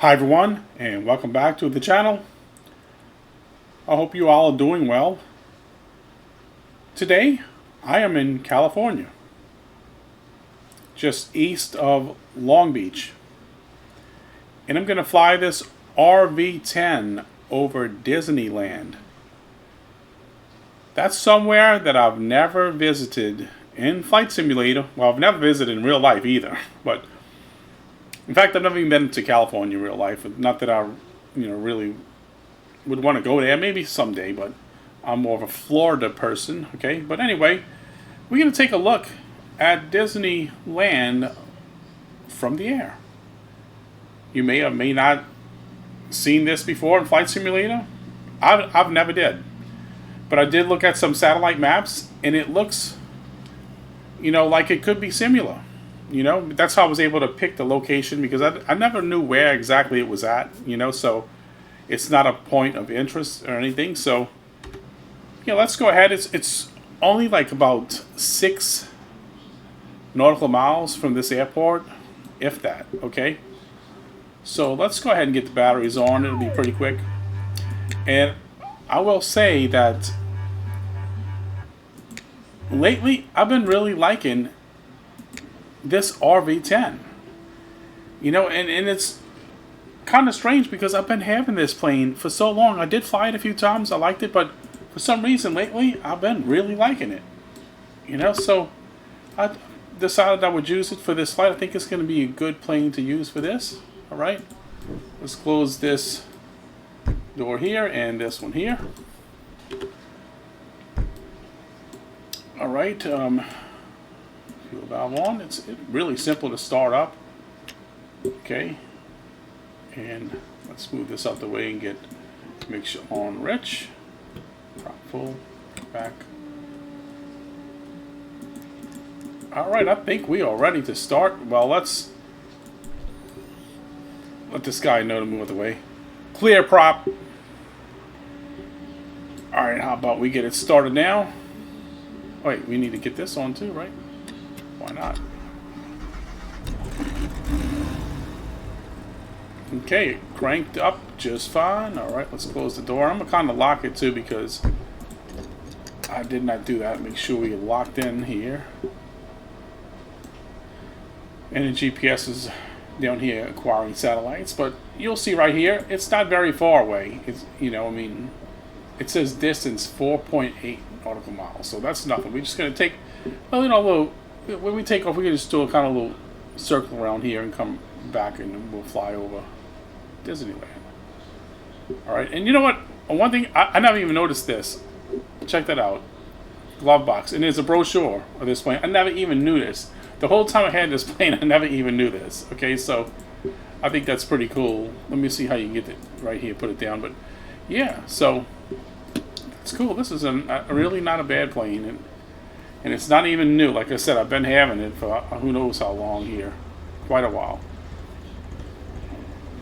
Hi everyone, and welcome back to the channel. I hope you all are doing well. Today I am in California, just east of Long Beach, and I'm going to fly this RV-10 over Disneyland. That's somewhere that I've never visited in Flight Simulator. Well, I've never visited in real life either, but in fact, I've never even been to California in real life. Not that I, really would want to go there. Maybe someday, but I'm more of a Florida person. Okay, but anyway, we're gonna take a look at Disneyland from the air. You may or may not seen this before in Flight Simulator. I've never did, but I did look at some satellite maps, and it looks, like it could be similar. That's how I was able to pick the location, because I never knew where exactly it was at, so it's not a point of interest or anything. So, let's go ahead. It's only like about 6 nautical miles from this airport, if that, okay? So let's go ahead and get the batteries on. It'll be pretty quick. And I will say that lately I've been really liking this RV-10, and it's kind of strange because I've been having this plane for so long. I did fly it a few times. I liked it, but for some reason lately I've been really liking it. So I decided I would use it for this flight. I think it's going to be a good plane to use for this. All right, let's close this door here and this one here. All right. Fuel valve on. It's really simple to start up. Okay, and let's move this out the way and get mixture on rich, prop full, back. All right, I think we are ready to start. Well, let's let this guy know to move out the way. Clear prop. All right, how about we get it started now? Wait, we need to get this on too, right? Why not? Okay, cranked up just fine. Alright, let's close the door. I'm going to kind of lock it too, because I did not do that. Make sure we get locked in here. And the GPS is down here acquiring satellites. But you'll see right here, it's not very far away. It's, it says distance 4.8 nautical miles. So that's nothing. We're just going to take a little... When we take off, we can just do a kind of little circle around here and come back, and we'll fly over Disneyland. Alright, and you know what? One thing, I never even noticed this. Check that out. Glove box. And there's a brochure of this plane. I never even knew this. The whole time I had this plane, I never even knew this. Okay, so I think that's pretty cool. Let me see how you can get it right here, put it down. But yeah, so it's cool. This is a really not a bad plane. And it's not even new. Like I said, I've been having it for who knows how long here. Quite a while.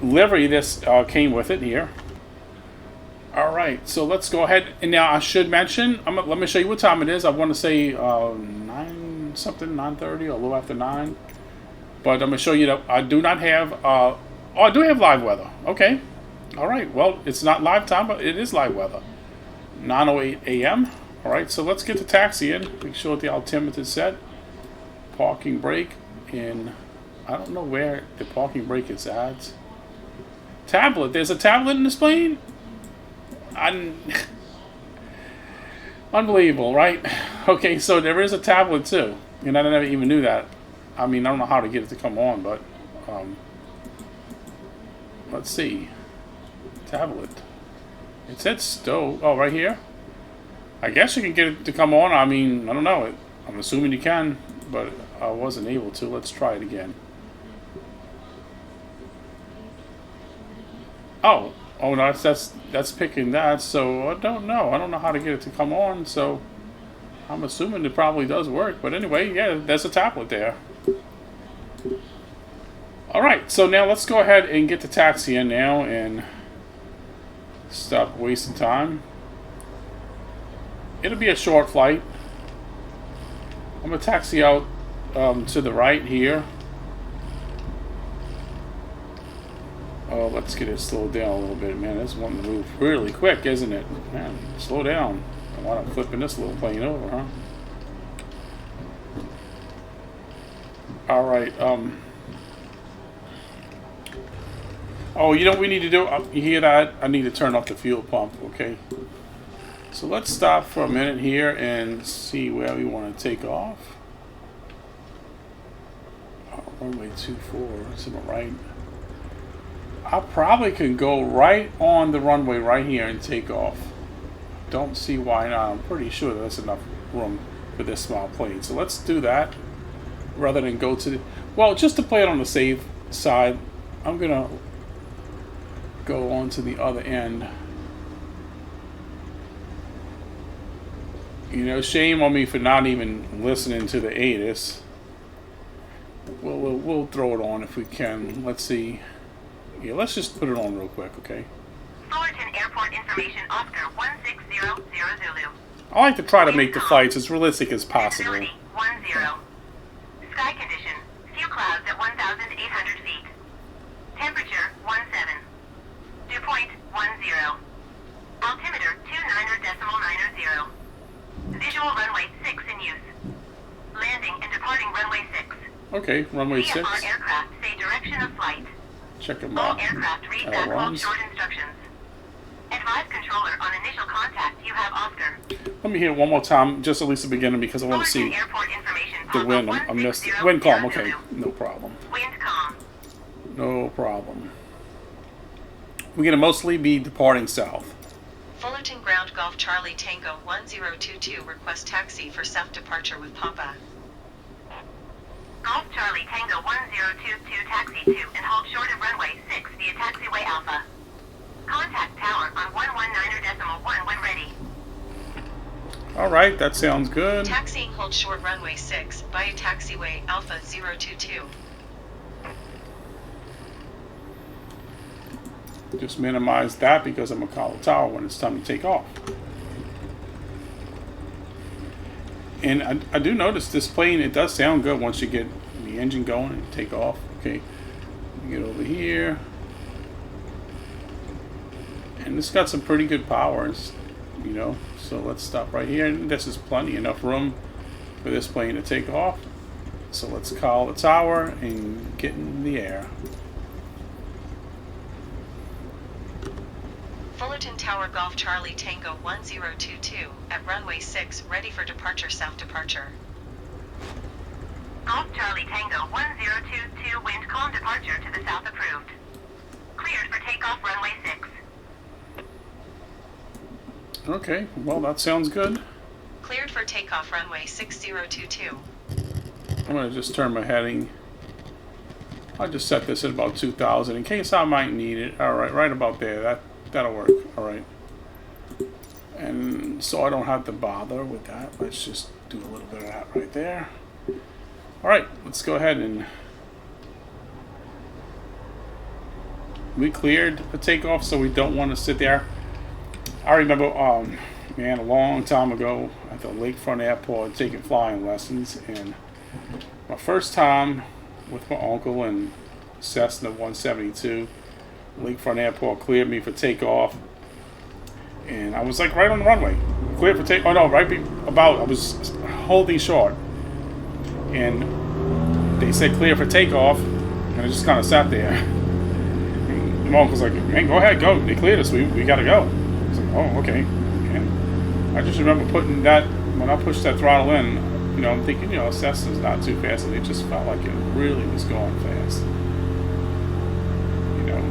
Livery, this came with it here. Alright, so let's go ahead. And now I should mention, let me show you what time it is. I want to say 9 something, 9:30 or a little after 9. But I'm going to show you that I do not have, I do have live weather. Okay. Alright, well, it's not live time, but it is live weather. 9:08 a.m. Alright, so let's get the taxi in. Make sure the altimeter is set. Parking brake. And I don't know where the parking brake is at. Tablet. There's a tablet in this plane? Unbelievable, right? Okay, so there is a tablet too. And I never even knew that. I mean, I don't know how to get it to come on, but let's see. Tablet. It said stove. Oh, right here. I guess you can get it to come on. I mean, I don't know. I'm assuming you can, but I wasn't able to. Let's try it again. Oh no, that's picking that. So I don't know. I don't know how to get it to come on. So I'm assuming it probably does work. But anyway, yeah, there's a tablet there. All right. So now let's go ahead and get the taxi in now and stop wasting time. It'll be a short flight. I'm going to taxi out to the right here. Oh, let's get it slowed down a little bit, man. This one to move really quick, isn't it? Man, slow down. I want to flipping this little plane over, huh? All right. Oh, you know what we need to do? You hear that? I need to turn off the fuel pump. Okay. So let's stop for a minute here and see where we want to take off. Runway 24 to the right. I probably could go right on the runway right here and take off. Don't see why not. I'm pretty sure there's enough room for this small plane. So let's do that rather than go to the... Well, just to play it on the safe side, I'm going to go on to the other end. You know, shame on me for not even listening to the ATIS. We'll throw it on if we can. Let's see. Yeah, let's just put it on real quick, okay? Fullerton Airport Information, Oscar 1600 Zulu. I like to try to make the flights as realistic as possible. Visibility 10. Sky condition, few clouds at 1,800 feet. Temperature 17. Dew point 10. Altimeter 29.90. Visual runway 6 in use. Landing and departing runway 6. Okay, runway 6. VFR aircraft say direction of flight. Check them All out. aircraft read back hold short instructions. Advise controller on initial contact you have Oscar. Let me hear it one more time, just at least the beginning, because I want to see Airport information, the wind. I missed it. Wind calm, okay. No problem. Wind calm. No problem. We're going to mostly be departing south. Fullerton Ground Golf Charlie Tango 1022 request taxi for south departure with Papa. Golf Charlie Tango 1022 taxi to and hold short of runway 6 via taxiway Alpha. Contact tower on 119.1 when ready. All right, that sounds good. Taxiing hold short runway 6 via taxiway Alpha 022. Just minimize that because I'm going to call the tower when it's time to take off. And I do notice this plane, it does sound good once you get the engine going and take off. Okay, get over here. And it's got some pretty good powers, you know. So let's stop right here. And this is plenty enough room for this plane to take off. So let's call the tower and get in the air. Fullerton Tower Golf Charlie Tango 1022 at runway 6 ready for departure south departure. Golf Charlie Tango 1022 wind calm departure to the south approved. Cleared for takeoff runway 6. Okay, well that sounds good. Cleared for takeoff runway 6022. I'm going to just turn my heading. I'll just set this at about 2,000 in case I might need it. All right, right about there. That'll work. All right. And so I don't have to bother with that. Let's just do a little bit of that right there. All right, let's go ahead and we cleared the takeoff, so we don't want to sit there. I remember, man, a long time ago at the Lakefront Airport taking flying lessons, and my first time with my uncle and Cessna 172. Lakefront Airport cleared me for takeoff, and I was like right on the runway, cleared for take. Oh no, right about I was holding short, and they said clear for takeoff, and I just kind of sat there. And my uncle's like, "Man, go ahead, go. They cleared us. We gotta go." I was like, "Oh, okay." And I just remember putting that when I pushed that throttle in. You know, I'm thinking, you know, Cessna's not too fast, and it just felt like it really was going fast. You know.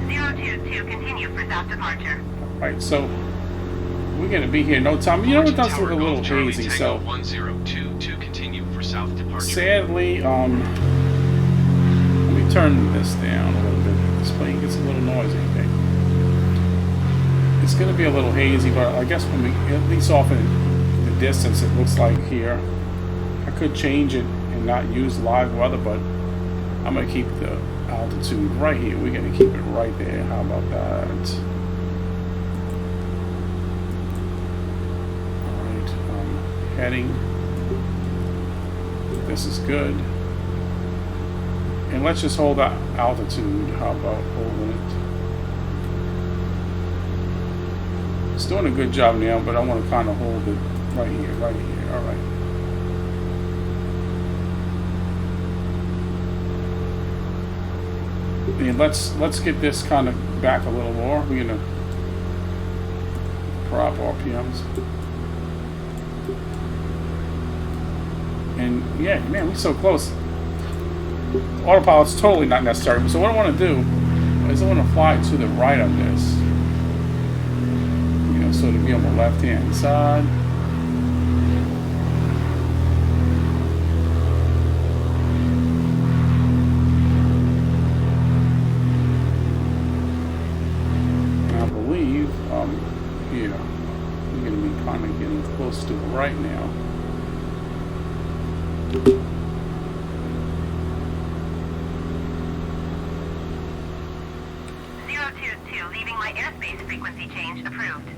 022 continue for south departure. Right, so we're gonna be here no time. You know, it does look a little hazy, so 1022 continue for south departure. sadly, let me turn this down a little bit. This plane gets a little noisy. Okay, it's gonna be a little hazy, but I guess when we, at least off in the distance, it looks like here. I could change it and not use live weather, but I'm gonna keep the altitude right here. We're gonna keep it right there. How about that? All right, heading. The this is good. And let's just hold that altitude. How about holding it? It's doing a good job now, but I want to kind of hold it right here, right here. All right. And let's get this kind of back a little more. We're gonna drop RPMs. And yeah, man, we're so close. Autopilot's totally not necessary. So what I want to do is I want to fly to the right of this. You know, so to be on the left-hand side. And I believe here we're going to be kind of getting close to the right now. 022, leaving my airspace frequency change approved.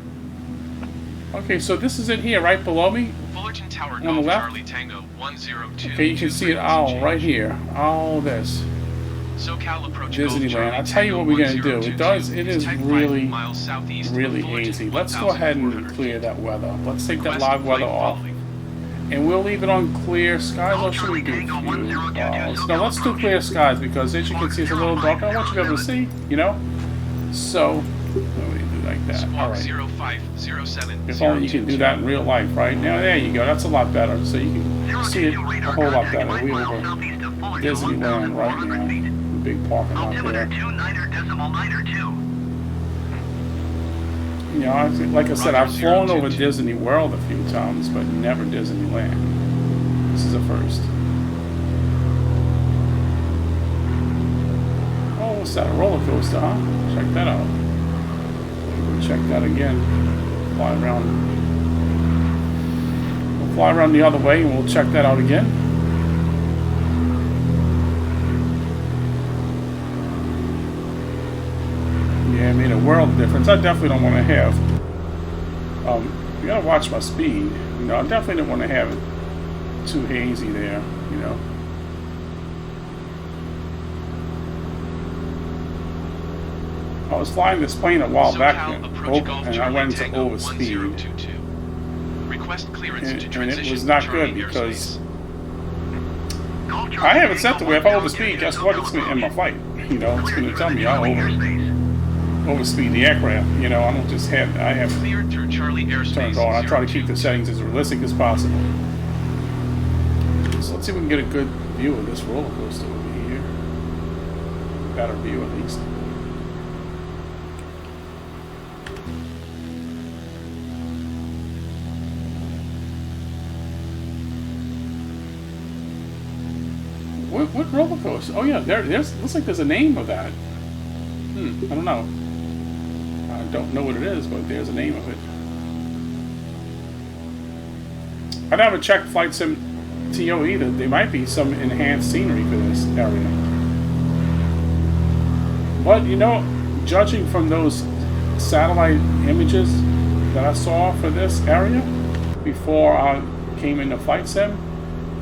Okay, so this is it here, right below me. Fullerton Tower On the Golf left? Charlie Tango 102. Okay, you can see it all right here. All this. SoCal approach Golf Disneyland. Charlie I'll tell you what Tango we're gonna do. 1022. It is Type 5 really, miles southeast really of Fullerton, easy. Let's go ahead and 1,400 clear feet. that weather. Let's take that Request live weather flight off. following. And we'll leave it on clear skies. What should we do? Now let's do clear skies because as you can see it's a little dark. I want you to be able to see, you know? So, let me do like that. All Squawk right. 0507. If only you can do that in real life, right? Now, there you go. That's a lot better. So you can see it a whole lot better. We're over Disneyland right now. Big parking lot Altimeter there. 29.9. You know, like I said, I've Roger, flown over 022. Disney World a few times, but never Disneyland. This is a first. Oh, what's that? A roller coaster, huh? Check that out. We'll check that again. Fly around. We'll fly around the other way and we'll check that out again. Yeah, it made a world of difference. I definitely don't want to have. You gotta watch my speed. You know, I definitely don't want to have it too hazy there. You know. I was flying this plane a while back SoCal then, approach Golf and I Charlie went into Tango overspeed, 1022. Request clearance and to it transition was not Charlie good because airspace. I have it set to where if I overspeed, guess what? It's going to end my flight. You know, it's going to tell me I overspeed the aircraft. You know, I don't just have, I have Cleared through Charlie airspace. turned on. I try to keep the 022. settings as realistic as possible. So let's see if we can get a good view of this roller coaster over here. Better view at least. What roller coaster? Oh yeah, there's looks like there's a name of that. I don't know. I don't know what it is, but there's a name of it. I never checked Flight Sim TO either. There might be some enhanced scenery for this area. But you know, judging from those satellite images that I saw for this area before I came into Flight Sim,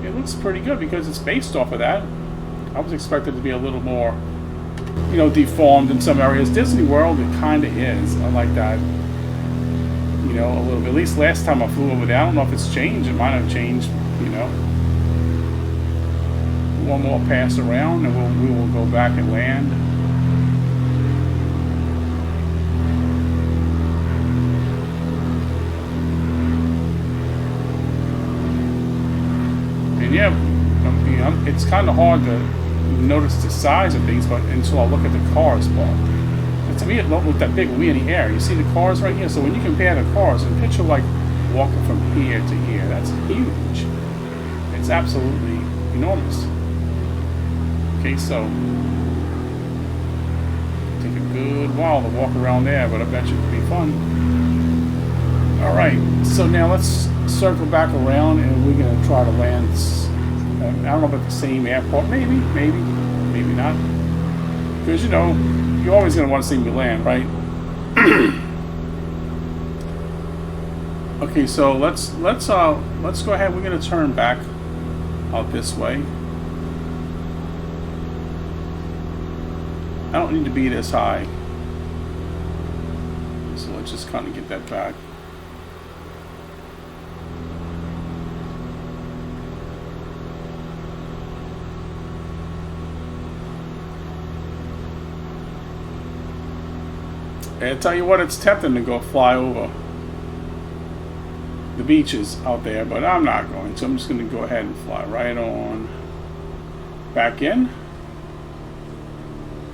it looks pretty good because it's based off of that. I was expected to be a little more, you know, deformed in some areas. Disney World, it kind of is. I like that, you know, a little bit. At least last time I flew over there, I don't know if it's changed. It might have changed, you know. One more pass around and we will go back and land. And yeah, you know, it's kind of hard to notice the size of things, but until I look at the cars part. And to me, it looked that big way in the air. You see the cars right here. So when you compare the cars, and picture like walking from here to here, that's huge. It's absolutely enormous. Okay, so take a good while to walk around there, but I bet you it'll be fun. All right, so now let's circle back around, and we're gonna try to land. I don't know about the same airport. Maybe not. Because you know, you're always gonna want to see me land, right? Okay, so let's go ahead. We're gonna turn back out this way. I don't need to be this high. So let's just kind of get that back. And I tell you what, it's tempting to go fly over the beaches out there, but I'm not going to. I'm just going to go ahead and fly right on back in.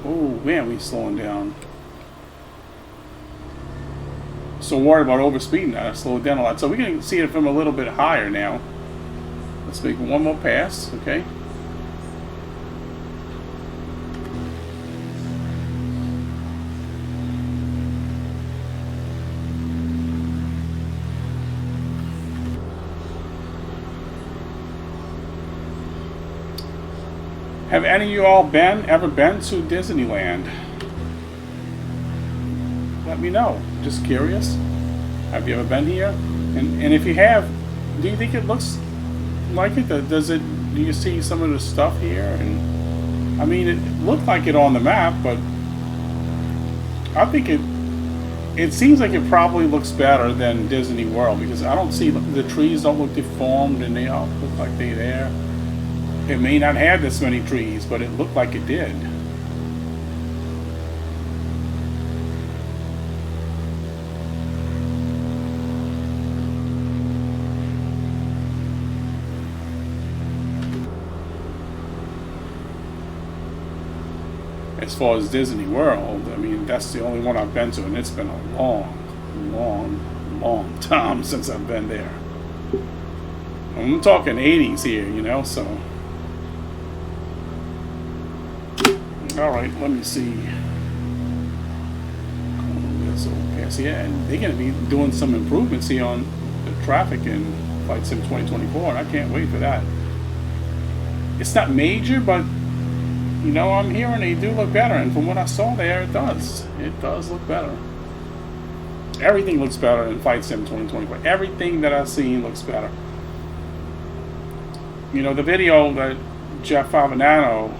Oh man, we're slowing down. So worried about overspeeding that. I slowed down a lot. So we can see it from a little bit higher now. Let's make one more pass, okay? Have any of you all ever been to Disneyland? Let me know. Just curious. Have you ever been here? And if you have, do you think it looks like it? Does it? Do you see some of the stuff here? And I mean, it looked like it on the map, but I think it seems like it probably looks better than Disney World, because I don't see the trees don't look deformed and they all look like they're there. It may not have this many trees, but it looked like it did. As far as Disney World, I mean, that's the only one I've been to, and it's been a long time since I've been there. I'm talking 80s here, you know, so. Alright, let me see. Yeah, and they're going to be doing some improvements here on the traffic in Flight Sim 2024, and I can't wait for that. It's not major, but, you know, I'm hearing they do look better, and from what I saw there, it does. It does look better. Everything looks better in Flight Sim 2024. Everything that I've seen looks better. You know, the video that Jeff Favinano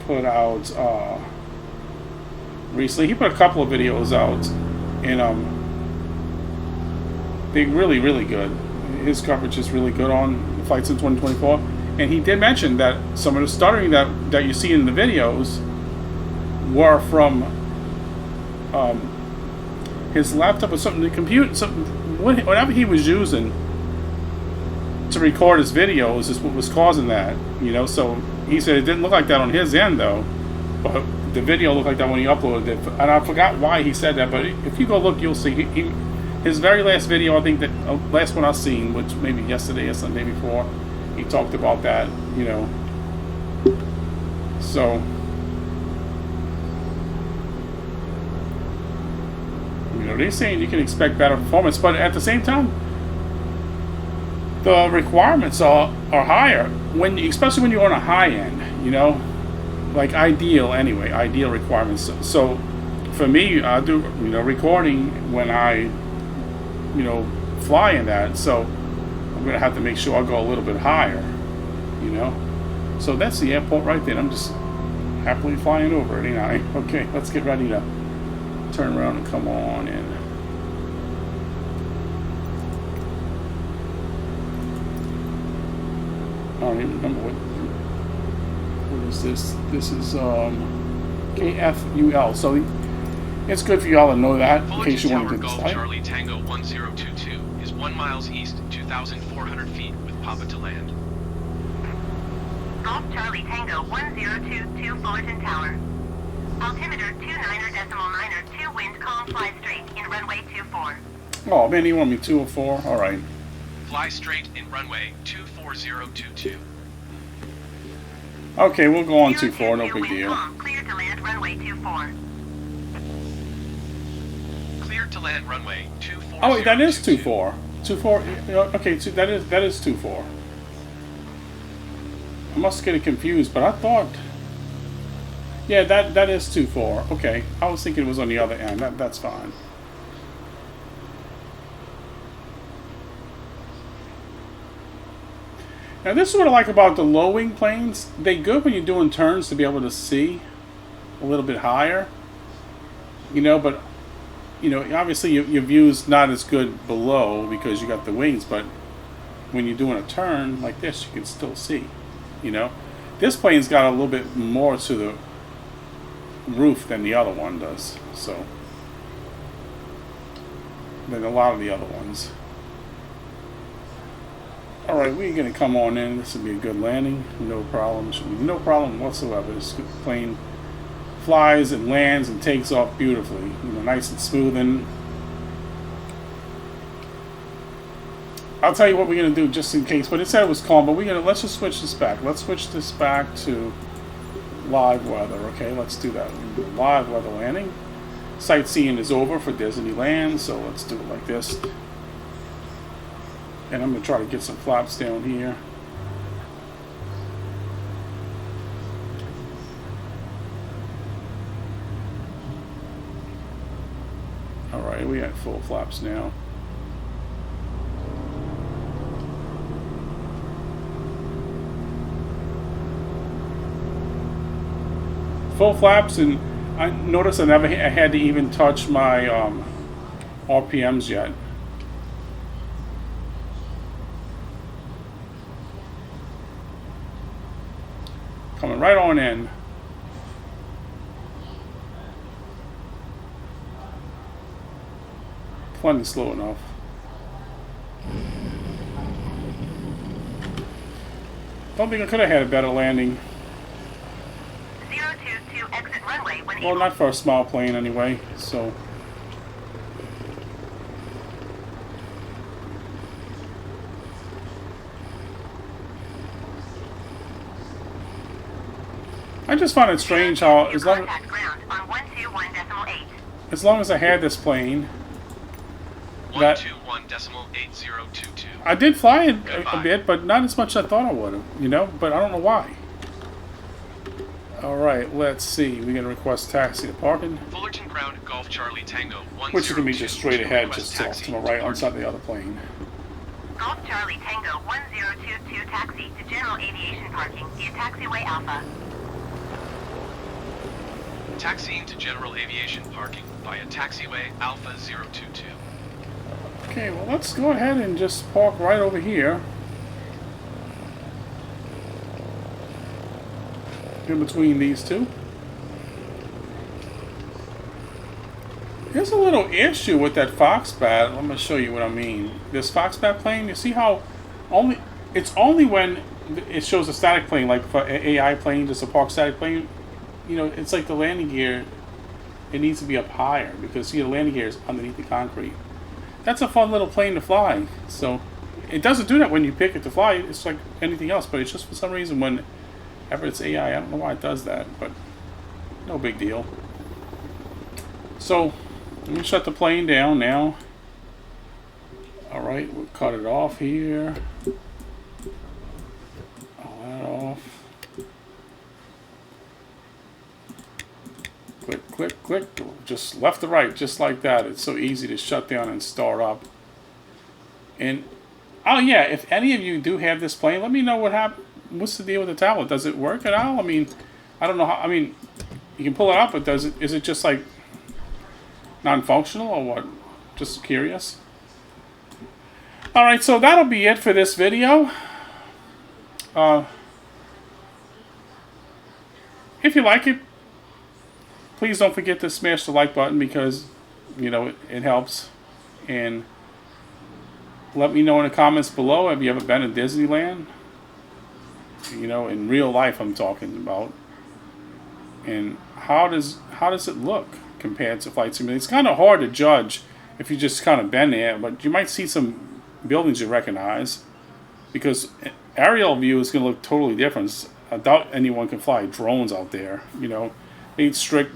put out recently, he put a couple of videos out, and they're really good. His coverage is really good on Flight Sim 2024, and he did mention that some of the stuttering that you see in the videos were from his laptop or something, the computer, something, whatever he was using to record his videos is what was causing that, you know. So he said it didn't look like that on his end though, but the video looked like that when he uploaded it. And I forgot why he said that, but if you go look, you'll see his very last video, I think that last one I've seen, which maybe yesterday or Sunday before, he talked about that, you know. So you know, they're saying you can expect better performance, but at the same time, the requirements are higher, especially when you're on a high end, you know, like ideal requirements. So for me, I do, you know, recording when I, you know, fly in that, so I'm gonna have to make sure I go a little bit higher, you know. So that's the airport right there. I'm just happily flying over it, ain't I? Okay, let's get ready to turn around and come on in. I don't even remember what is this? This is KFUL. So it's good for y'all to know that in case you want to Golf decide. Charlie Tango 1022 is 1 mile east, 2,400 feet with Papa to land. Golf Charlie Tango 1022 Fullerton Tower. Altimeter 29.92, wind calm, fly straight in runway 24. Oh man, you want me 2 or 4? All right. Fly straight in runway 24022. Okay, we'll go on 24. No big deal. Clear to land runway 24. Clear to land runway 24022. Oh wait, that is 24. 24. Okay, so that is 24. I must get it confused, but I thought. Yeah, that is 24. Okay, I was thinking it was on the other end. That's fine. Now this is what I like about the low wing planes. They good when you're doing turns to be able to see a little bit higher. You know, but you know, obviously your view's not as good below because you got the wings, but when you're doing a turn like this, you can still see, you know. This plane's got a little bit more to the roof than the other one does, so, than a lot of the other ones. Alright, we're going to come on in. This will be a good landing. No problem. Should be no problem whatsoever. This plane flies and lands and takes off beautifully. You know, nice and smooth. And I'll tell you what we're going to do just in case. But it said it was calm, but let's just switch this back. Let's switch this back to live weather. Okay, let's do that. We're going to do live weather landing. Sightseeing is over for Disneyland, so let's do it like this. And I'm going to try to get some flaps down here. Alright, we at full flaps now. Full flaps, and I noticed I had to even touch my RPMs yet. Coming right on in. Plenty slow enough. Don't think I could have had a better landing. 022 exit runway when Well, not for a small plane anyway, so. I just find it strange how as long as I had this plane, that 121.8022. I did fly it a bit, but not as much as I thought I would have, you know, but I don't know why. Alright, let's see. We're going to request taxi to parking. Fullerton Ground, Golf Charlie Tango 102. Which is going to be just straight ahead, Request just taxi to my to right on parking. side of the other plane. Golf Charlie Tango 1022 taxi to general aviation parking via taxiway Alpha. Taxiing to general aviation parking via taxiway Alpha 022. Okay, well, let's go ahead and just park right over here. In between these two. There's a little issue with that Foxbat. I'm going to show you what I mean. This Foxbat plane, you see how it's only when it shows a static plane, like for AI plane, just a park static plane. You know, it's like the landing gear, it needs to be up higher because, see, the landing gear is underneath the concrete. That's a fun little plane to fly. So it doesn't do that when you pick it to fly. It's like anything else, but it's just for some reason whenever it's AI, I don't know why it does that, but no big deal. So let me shut the plane down now. Alright, we'll cut it off here. All that off. Click, click, click. Just left to right, just like that. It's so easy to shut down and start up. And, oh yeah, if any of you do have this plane, let me know what happened. What's the deal with the tablet? Does it work at all? I mean, I don't know how. I mean, you can pull it out, but is it just like non-functional or what? Just curious. Alright, so that'll be it for this video. If you like it, please don't forget to smash the like button because, you know, it helps. And let me know in the comments below, have you ever been to Disneyland? You know, in real life I'm talking about. And how does it look compared to Flight Simulator? It's kind of hard to judge if you just kind of been there, but you might see some buildings you recognize because aerial view is going to look totally different. I doubt anyone can fly drones out there, you know. They're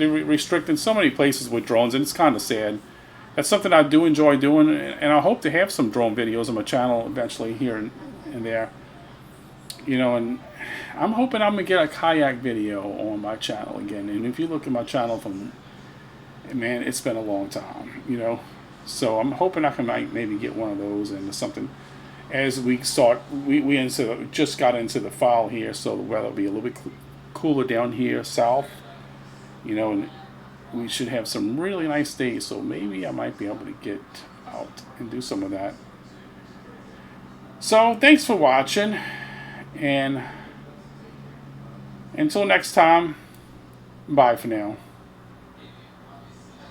restricted so many places with drones, and it's kind of sad. That's something I do enjoy doing, and I hope to have some drone videos on my channel eventually here and there. You know, and I'm hoping I'm going to get a kayak video on my channel again. And if you look at my channel from, man, it's been a long time, you know. So I'm hoping I can maybe get one of those into something. as we start, just got into the fall here, so the weather will be a little bit cooler down here south, and we should have some really nice days, so maybe I might be able to get out and do some of that. So thanks for watching, and until next time, bye for now.